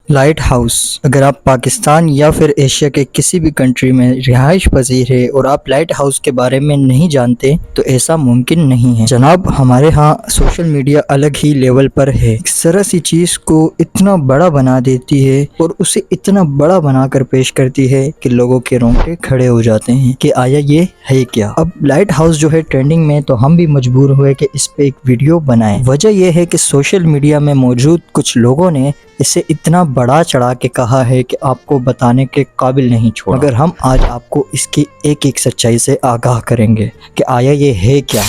Light house اگر آپ پاکستان یا پھر ایشیا کے کسی بھی کنٹری میں رہائش پذیر ہے اور آپ لائٹ ہاؤس کے بارے میں نہیں جانتے تو ایسا ممکن نہیں ہے جناب۔ ہمارے ہاں سوشل میڈیا الگ ہی لیول پر ہے، ایک ذرا سی چیز کو اتنا بڑا بنا دیتی ہے اور اسے اتنا بڑا بنا کر پیش کرتی ہے کہ لوگوں کے رونگٹے کھڑے ہو جاتے ہیں کہ آیا یہ ہے کیا۔ اب لائٹ ہاؤس جو ہے ٹرینڈنگ میں، تو ہم بھی مجبور ہوئے کہ اس پہ ایک ویڈیو بنائیں۔ وجہ یہ ہے کہ سوشل میڈیا میں موجود کچھ لوگوں نے اسے اتنا بڑا چڑھا کے کہا ہے کہ آپ کو بتانے کے قابل نہیں چھوڑا، مگر ہم آج آپ کو اس کی ایک ایک سچائی سے آگاہ کریں گے کہ آیا یہ ہے کیا۔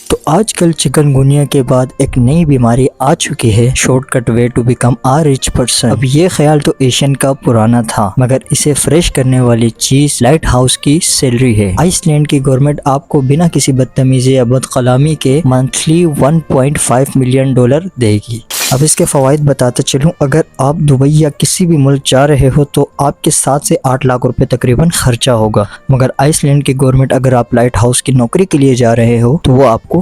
تو آج کل چکن گونیا کے بعد ایک نئی بیماری آ چکی ہے، short cut way to become a rich person. اب یہ خیال تو ایشین کا پرانا تھا، مگر اسے فریش کرنے والی چیز لائٹ ہاؤس کی سیلری ہے۔ آئس لینڈ کی گورنمنٹ آپ کو بنا کسی بدتمیزی یا بدکلامی کے منتھلی $1.5 ملین دے گی۔ اب اس کے فوائد بتاتا چلوں، اگر آپ دبئی یا کسی بھی ملک جا رہے ہو تو آپ کے 7 سے 8 لاکھ روپے تقریباً خرچہ ہوگا، مگر آئس لینڈ کی گورنمنٹ اگر آپ لائٹ ہاؤس کی نوکری کے لیے جا رہے ہو تو وہ آپ کو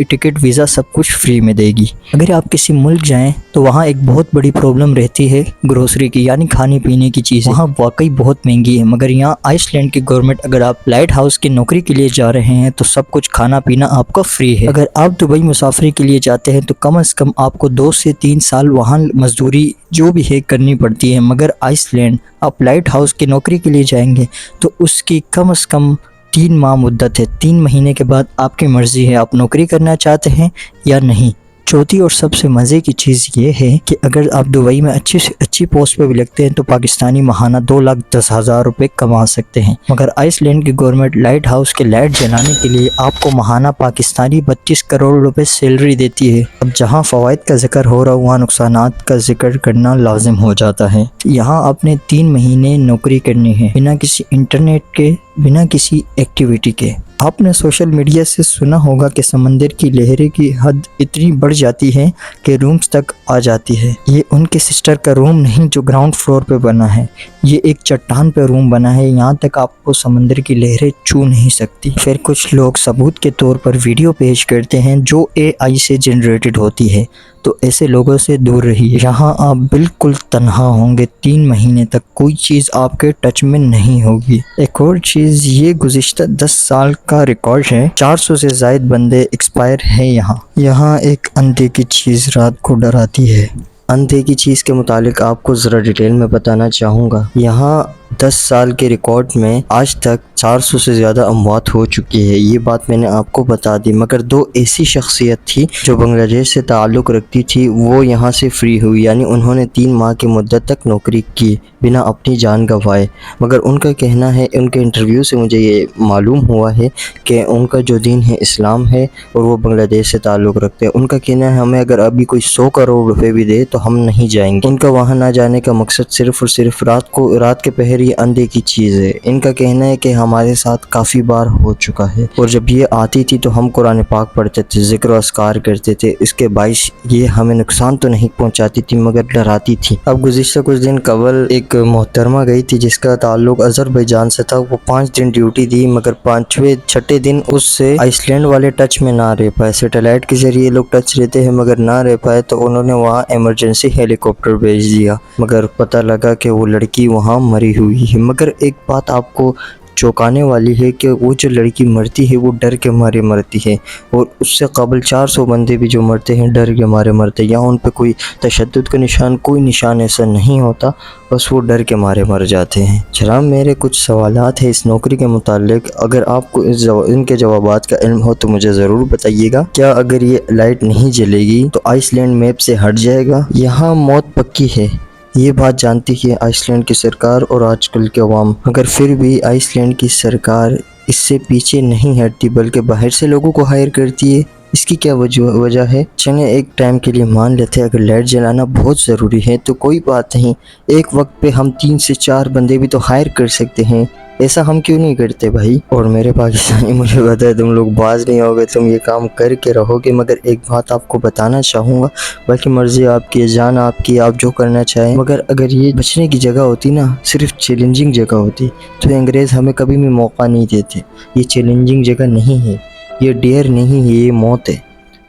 ٹکٹ ویزا سب کچھ فری میں دے گی۔ اگر آپ کسی ملک جائیں تو وہاں ایک بہت بڑی پرابلم رہتی ہے گروسری کی، یعنی کھانے پینے کی چیزیں وہاں واقعی بہت مہنگی ہے، مگر یہاں آئس لینڈ کی گورنمنٹ اگر آپ لائٹ ہاؤس کی نوکری کے لیے جا رہے ہیں تو سب کچھ کھانا پینا آپ کا فری ہے۔ اگر آپ دبئی مسافری کے لیے جاتے ہیں تو کم از کم آپ کو 2 سے 3 سال وہاں مزدوری جو بھی ہے کرنی پڑتی ہے، مگر آئس لینڈ آپ لائٹ ہاؤس کی نوکری کے لیے جائیں گے تو اس کی کم از کم 3 ماہ مدت ہے۔ 3 مہینے کے بعد آپ کی مرضی ہے آپ نوکری کرنا چاہتے ہیں یا نہیں۔ چوتھی اور سب سے مزے کی چیز یہ ہے کہ اگر آپ دبئی میں اچھی سے اچھی پوسٹ پہ بھی لگتے ہیں تو پاکستانی ماہانہ 2,10,000 روپے کما سکتے ہیں، مگر آئس لینڈ کی گورنمنٹ لائٹ ہاؤس کے لائٹ جلانے کے لیے آپ کو ماہانہ پاکستانی 32 کروڑ روپے سیلری دیتی ہے۔ اب جہاں فوائد کا ذکر ہو رہا وہاں نقصانات کا ذکر کرنا لازم ہو جاتا ہے۔ یہاں آپ نے 3 مہینے نوکری کرنی ہے بنا کسی انٹرنیٹ کے، بنا کسی ایکٹیویٹی کے۔ آپ نے سوشل میڈیا سے سنا ہوگا کہ سمندر کی لہریں کی حد اتنی بڑھ جاتی ہے کہ رومز تک آ جاتی ہے۔ یہ ان کے سسٹر کا روم نہیں جو گراؤنڈ فلور پہ بنا ہے، یہ ایک چٹان پہ روم بنا ہے، یہاں تک آپ کو سمندر کی لہریں چھو نہیں سکتی۔ پھر کچھ لوگ ثبوت کے طور پر ویڈیو پیش کرتے ہیں جو AI سے جنریٹڈ ہوتی ہے، تو ایسے لوگوں سے دور رہیے۔ یہاں آپ بالکل تنہا ہوں گے، 3 مہینے تک کوئی چیز آپ کے ٹچ میں نہیں ہوگی۔ ایک اور چیز، یہ گزشتہ 10 سال کا ریکارڈ ہے، 400 سے زائد بندے ایکسپائر ہیں یہاں ایک اندھے کی چیز رات کو ڈراتی ہے۔ اندھے کی چیز کے متعلق آپ کو ذرا ڈیٹیل میں بتانا چاہوں گا۔ یہاں 10 سال کے ریکارڈ میں آج تک 400 سے زیادہ اموات ہو چکی ہے، یہ بات میں نے آپ کو بتا دی، مگر 2 ایسی شخصیت تھی جو بنگلہ دیش سے تعلق رکھتی تھی، وہ یہاں سے فری ہوئی، یعنی انہوں نے 3 ماہ کی مدت تک نوکری کی بنا اپنی جان گنوائے، مگر ان کا کہنا ہے، ان کے انٹرویو سے مجھے یہ معلوم ہوا ہے کہ ان کا جو دین ہے اسلام ہے اور وہ بنگلہ دیش سے تعلق رکھتے ہیں۔ ان کا کہنا ہے ہمیں اگر ابھی کوئی 100 کروڑ روپے بھی دے تو ہم نہیں جائیں گے۔ ان کا وہاں نہ جانے کا مقصد صرف اور صرف رات کے پہر یہ اندھے کی چیز ہے۔ ان کا کہنا ہے کہ ہمارے ساتھ کافی بار ہو چکا ہے، اور جب یہ آتی تھی تو ہم قرآن پاک پڑھتے تھے، ذکر و اذکار کرتے تھے، اس کے باعث یہ ہمیں نقصان تو نہیں پہنچاتی تھی مگر ڈراتی تھی۔ اب گزشتہ کچھ دن قبل ایک محترمہ گئی تھی جس کا تعلق آذربائیجان سے تھا، وہ 5 دن ڈیوٹی دی، مگر 5ویں 6ٹھے دن اس سے آئس لینڈ والے ٹچ میں نہ رہ پائے۔ سیٹلائٹ کے ذریعے لوگ ٹچ رہتے ہیں مگر نہ رہ پائے، تو انہوں نے وہاں ایمرجنسی ہیلی کاپٹر بھیج دیا، مگر پتہ لگا کہ وہ لڑکی وہاں مری ہوئی ہے۔ مگر ایک بات آپ کو چونکانے والی ہے کہ وہ جو لڑکی مرتی ہے وہ ڈر کے مارے مرتی ہے، اور اس سے قبل 400 بندے بھی جو مرتے ہیں ڈر کے مارے مرتے ہیں۔ یہاں ان پہ کوئی تشدد کا نشان، کوئی نشان ایسا نہیں ہوتا، بس وہ ڈر کے مارے مر جاتے ہیں۔ جناب میرے کچھ سوالات ہیں اس نوکری کے متعلق، اگر آپ کو ان کے جوابات کا علم ہو تو مجھے ضرور بتائیے گا۔ کیا اگر یہ لائٹ نہیں جلے گی تو آئس لینڈ میپ سے ہٹ جائے گا؟ یہاں موت پکی ہے، یہ بات جانتی ہے آئس لینڈ کی سرکار اور آج کل کے عوام، مگر پھر بھی آئس لینڈ کی سرکار اس سے پیچھے نہیں ہٹتی بلکہ باہر سے لوگوں کو ہائر کرتی ہے۔ اس کی کیا وجہ ہے؟ چلیں ایک ٹائم کے لیے مان لیتے ہیں اگر لائٹ جلانا بہت ضروری ہے تو کوئی بات نہیں، ایک وقت پہ ہم 3 سے 4 بندے بھی تو ہائر کر سکتے ہیں، ایسا ہم کیوں نہیں کرتے بھائی؟ اور میرے پاکستانی مجھے پتا ہے تم لوگ باز نہیں ہوگے، تم یہ کام کر کے رہو گے، مگر ایک بات آپ کو بتانا چاہوں گا، باقی مرضی آپ کی، جان آپ کی، آپ جو کرنا چاہیں، مگر اگر یہ بچنے کی جگہ ہوتی نا، صرف چیلنجنگ جگہ ہوتی، تو انگریز ہمیں کبھی بھی موقع نہیں دیتے۔ یہ چیلنجنگ جگہ نہیں ہے، یہ ڈیئر نہیں ہے، یہ موت ہے۔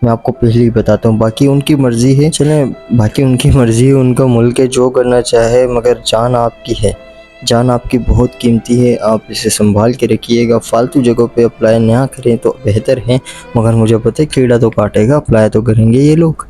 میں آپ کو پہلے ہی بتاتا ہوں، باقی ان کی مرضی ہے، چلیں باقی ان کی مرضی ہے، ان کا ملک ہے، جو کرنا چاہے، مگر جان آپ کی ہے، جان آپ کی بہت قیمتی ہے، آپ اسے سنبھال کے رکھیے گا، فالتو جگہوں پہ اپلائی نہ کریں تو بہتر ہے، مگر مجھے پتہ ہے کیڑا تو کاٹے گا، اپلائی تو کریں گے یہ لوگ۔